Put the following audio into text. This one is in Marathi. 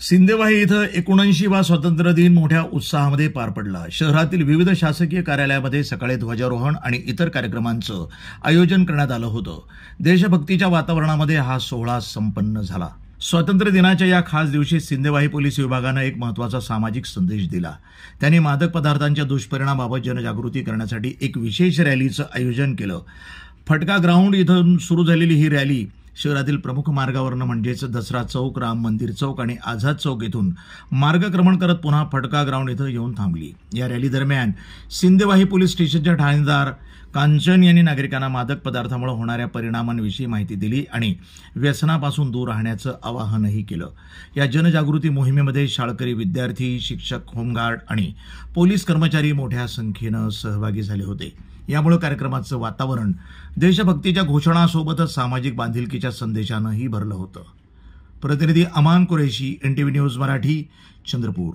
सिंदेवाही इथं 79वा स्वातंत्र्य दिन मोठ्या उत्साहामध्ये पार पडला। शहरातील विविध शासकीय कार्यालयामध्ये सकाळी ध्वजारोहण आणि इतर कार्यक्रमांचं आयोजन करण्यात आलं होतं। देशभक्तीच्या वातावरणामध्ये हा सोहळा संपन्न झाला। स्वातंत्र्य दिनाच्या या खास दिवशी सिंदेवाही पोलीस विभागानं एक महत्त्वाचा सामाजिक संदेश दिला। त्यांनी मादक पदार्थांच्या दुष्परिणामाबाबत जनजागृती करण्यासाठी एक विशेष रॅलीचं आयोजन केलं। फटका ग्राउंड इथून सुरू झालेली ही रॅली शहरातील प्रमुख मार्गावरनं म्हणजेच दसरा चौक, राम मंदिर चौक आणि आझाद चौक इथून मार्गक्रमण करत पुन्हा फटका ग्राउंड इथं येऊन थांबली। या रॅली दरम्यान सिंदेवाही पोलीस स्टेशनच्या ठाणेदार कांचन यांनी नागरिकांना मादक पदार्थामुळे होणाऱ्या परिणामांविषयी माहिती दिली आणि व्यसनापासून दूर राहण्याचं आवाहनही केलं। या जनजागृती मोहिमेमध्ये शाळकरी विद्यार्थी, शिक्षक, होमगार्ड आणि पोलीस कर्मचारी मोठ्या संख्येनं सहभागी झाले होते। यामुळे कार्यक्रमाचं वातावरण देशभक्तीच्या घोषणासोबतच सामाजिक बांधिलकीच्या संदेशानंही भरलं होतं। प्रतिनिधी अमान कुरेशी, NTV न्यूज मराठी, चंद्रपूर।